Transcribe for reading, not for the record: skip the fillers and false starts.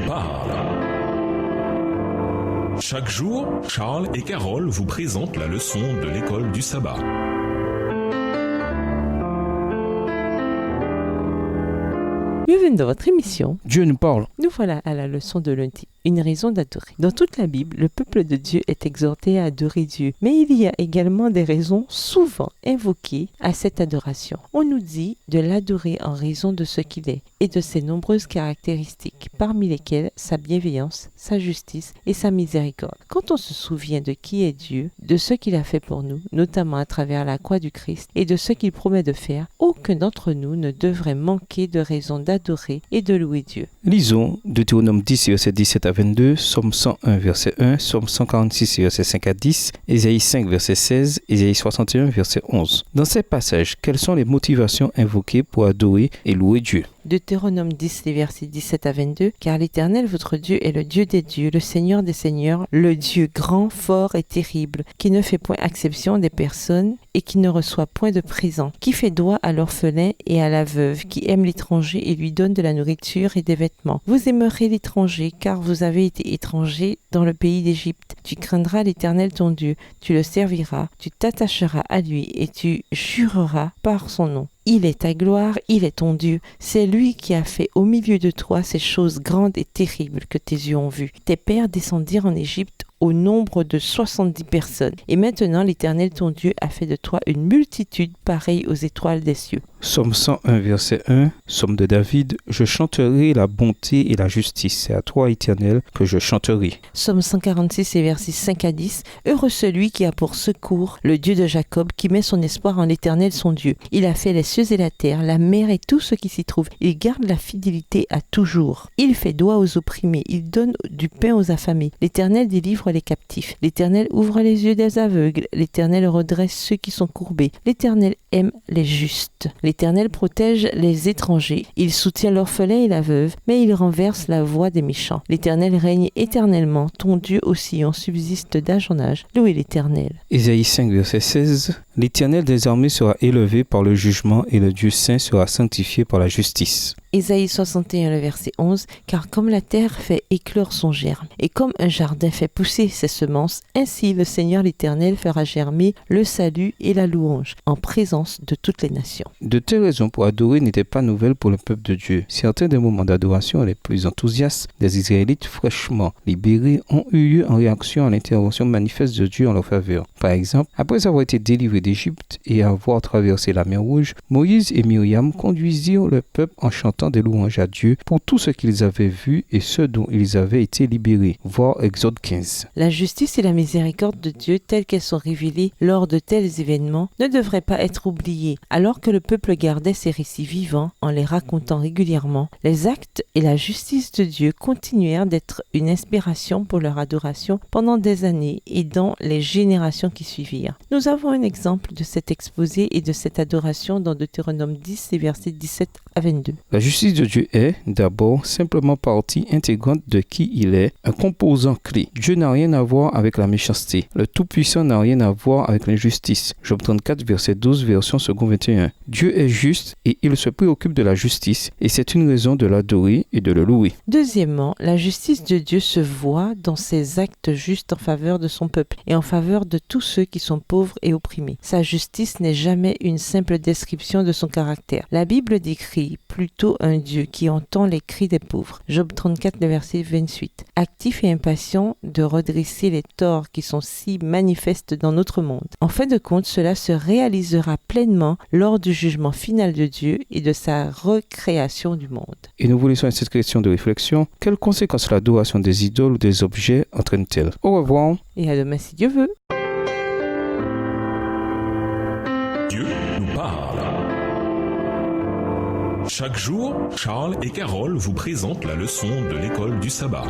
parle. Chaque jour, Charles et Carole vous présentent la leçon de l'école du sabbat. Bienvenue dans votre émission. Dieu nous parle. Nous voilà à la leçon de lundi. Une raison d'adorer. Dans toute la Bible, le peuple de Dieu est exhorté à adorer Dieu. Mais il y a également des raisons souvent invoquées à cette adoration. On nous dit de l'adorer en raison de ce qu'il est et de ses nombreuses caractéristiques, parmi lesquelles sa bienveillance, sa justice et sa miséricorde. Quand on se souvient de qui est Dieu, de ce qu'il a fait pour nous, notamment à travers la croix du Christ, et de ce qu'il promet de faire, aucun d'entre nous ne devrait manquer de raison d'adorer et de louer Dieu. Lisons Deutéronome 10, verset 17 à 22, Somme 101, verset 1, Somme 146, verset 5 à 10, Ésaïe 5, verset 16, Ésaïe 61, verset 11. Dans ces passages, quelles sont les motivations invoquées pour adorer et louer Dieu? Deutéronome 10, les versets 17 à 22, « Car l'Éternel, votre Dieu, est le Dieu des dieux, le Seigneur des seigneurs, le Dieu grand, fort et terrible, qui ne fait point exception des personnes et qui ne reçoit point de présent, qui fait droit à l'orphelin et à la veuve, qui aime l'étranger et lui donne de la nourriture et des vêtements. Vous aimerez l'étranger, car vous avez été étrangers dans le pays d'Égypte. Tu craindras l'Éternel ton Dieu, tu le serviras, tu t'attacheras à lui et tu jureras par son nom. Il est ta gloire, il est ton Dieu. C'est lui qui a fait au milieu de toi ces choses grandes et terribles que tes yeux ont vues. Tes pères descendirent en Égypte au nombre de 70 personnes. Et maintenant, l'Éternel ton Dieu a fait de toi une multitude pareille aux étoiles des cieux. » Somme 101, verset 1, Somme de David, « Je chanterai la bonté et la justice. C'est à toi, Éternel, que je chanterai. » Somme 146 et versets 5 à 10, « Heureux celui qui a pour secours le Dieu de Jacob, qui met son espoir en l'Éternel son Dieu. Il a fait les cieux et la terre, la mer et tout ce qui s'y trouve. Il garde la fidélité à toujours. Il fait droit aux opprimés, il donne du pain aux affamés. L'Éternel délivre les captifs. L'Éternel ouvre les yeux des aveugles. L'Éternel redresse ceux qui sont courbés. L'Éternel aime les justes. L'Éternel protège les étrangers. Il soutient l'orphelin et la veuve, mais il renverse la voie des méchants. L'Éternel règne éternellement. Ton Dieu au Sion subsiste d'âge en âge. Louez l'Éternel. Ésaïe 5, verset 16, « L'Éternel des armées sera élevé par le jugement et le Dieu saint sera sanctifié par la justice. » Ésaïe 61, le verset 11, « Car comme la terre fait éclore son germe, et comme un jardin fait pousser ses semences, ainsi le Seigneur l'Éternel fera germer le salut et la louange, en présence de toutes les nations. » De telles raisons pour adorer n'étaient pas nouvelles pour le peuple de Dieu. Certains des moments d'adoration les plus enthousiastes des Israélites fraîchement libérés ont eu lieu en réaction à l'intervention manifeste de Dieu en leur faveur. Par exemple, après avoir été délivrés d'Égypte et avoir traversé la mer Rouge, Moïse et Myriam conduisirent le peuple en chantant des louanges à Dieu pour tout ce qu'ils avaient vu et ce dont ils avaient été libérés. Voir Exode 15. La justice et la miséricorde de Dieu, telles qu'elles sont révélées lors de tels événements, ne devraient pas être oubliées. Alors que le peuple gardait ces récits vivants en les racontant régulièrement, les actes et la justice de Dieu continuèrent d'être une inspiration pour leur adoration pendant des années et dans les générations qui suivirent. Nous avons un exemple de cet exposé et de cette adoration dans Deutéronome 10, les versets 17 à 22. La justice de Dieu est, d'abord, simplement partie intégrante de qui il est, un composant clé. Dieu n'a rien à voir avec la méchanceté. Le Tout-Puissant n'a rien à voir avec l'injustice. Job 34, verset 12, version second 21. Dieu est juste et il se préoccupe de la justice et c'est une raison de l'adorer et de le louer. Deuxièmement, la justice de Dieu se voit dans ses actes justes en faveur de son peuple et en faveur de tous ceux qui sont pauvres et opprimés. Sa justice n'est jamais une simple description de son caractère. La Bible décrit plutôt un Dieu qui entend les cris des pauvres. Job 34, le verset 28. Actif et impatient de redresser les torts qui sont si manifestes dans notre monde. En fin de compte, cela se réalisera pleinement lors du jugement final de Dieu et de sa recréation du monde. Et nous vous laissons à cette question de réflexion. Quelles conséquences l'adoration des idoles ou des objets entraîne-t-elle? Au revoir. Et à demain si Dieu veut. Dieu nous parle. Chaque jour, Charles et Carole vous présentent la leçon de l'école du sabbat.